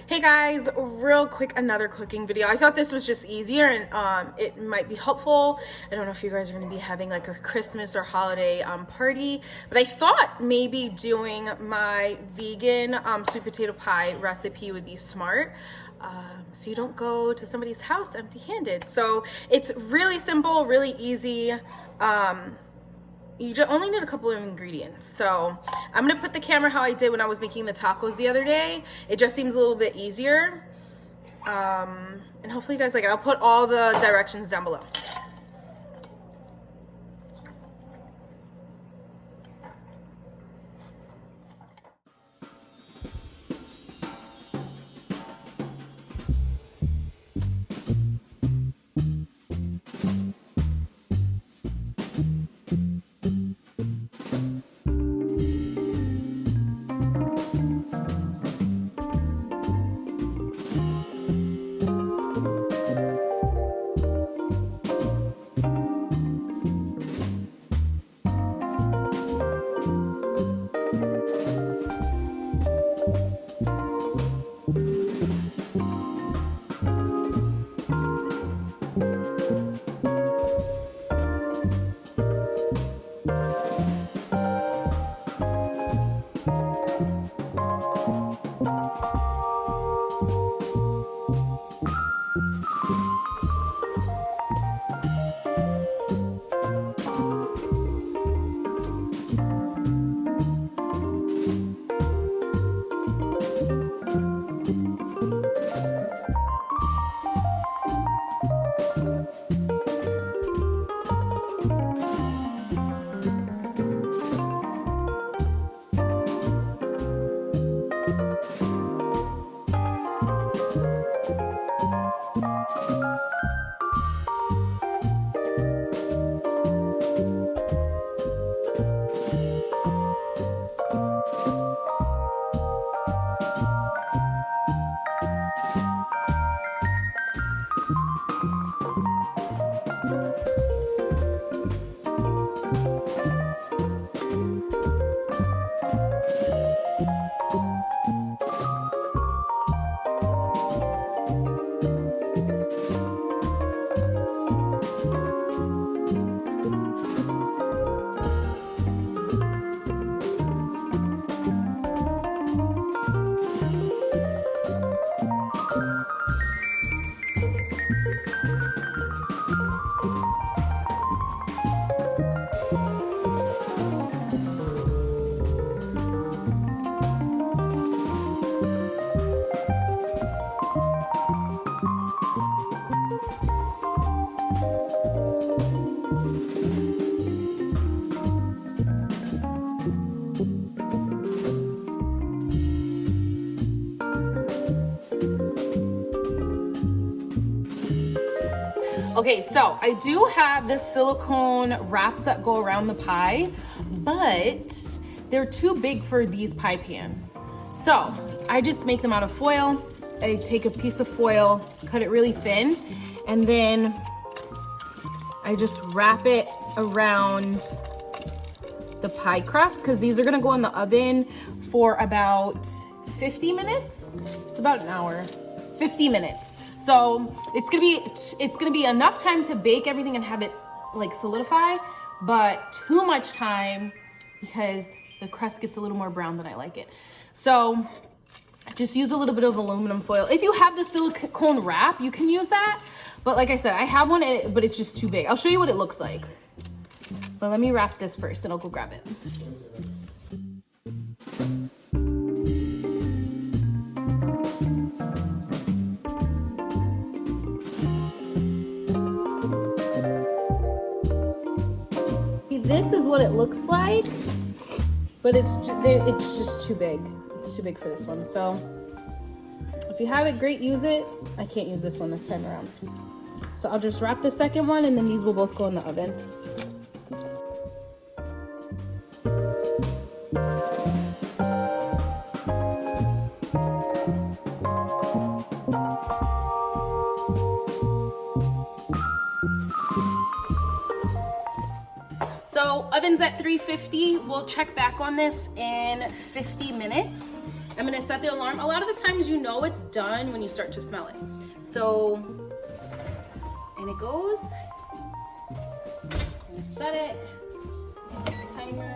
Hey guys, real quick, another cooking video. I thought this was just easier and it might be helpful. I don't know if you guys are going to be having like a Christmas or holiday party, but I thought maybe doing my vegan sweet potato pie recipe would be smart. So you don't go to somebody's house empty-handed. So it's really simple, really easy. You just only need a couple of ingredients. So I'm gonna put the camera how I did when I was making the tacos the other day. It just seems a little bit easier. And hopefully you guys like it. I'll put all the directions down below. Okay, so I do have the silicone wraps that go around the pie, but they're too big for these pie pans. So I just make them out of foil. I take a piece of foil, cut it really thin, and then I just wrap it around the pie crust because these are gonna go in the oven for about 50 minutes. It's about an hour, 50 minutes. So it's gonna be enough time to bake everything and have it like solidify, but too much time because the crust gets a little more brown than I like it. So just use a little bit of aluminum foil. If you have the silicone wrap, you can use that. But like I said, I have one, but it's just too big. I'll show you what it looks like. But let me wrap this first and I'll go grab it. This is what it looks like, but it's just too big. It's too big for this one. So if you have it, great, use it. I can't use this one this time around. So I'll just wrap the second one and then these will both go in the oven. So oven's at 350. We'll check back on this in 50 minutes. I'm gonna set the alarm. A lot of the times you know it's done when you start to smell it. So, and it goes. I'm gonna set it, timer.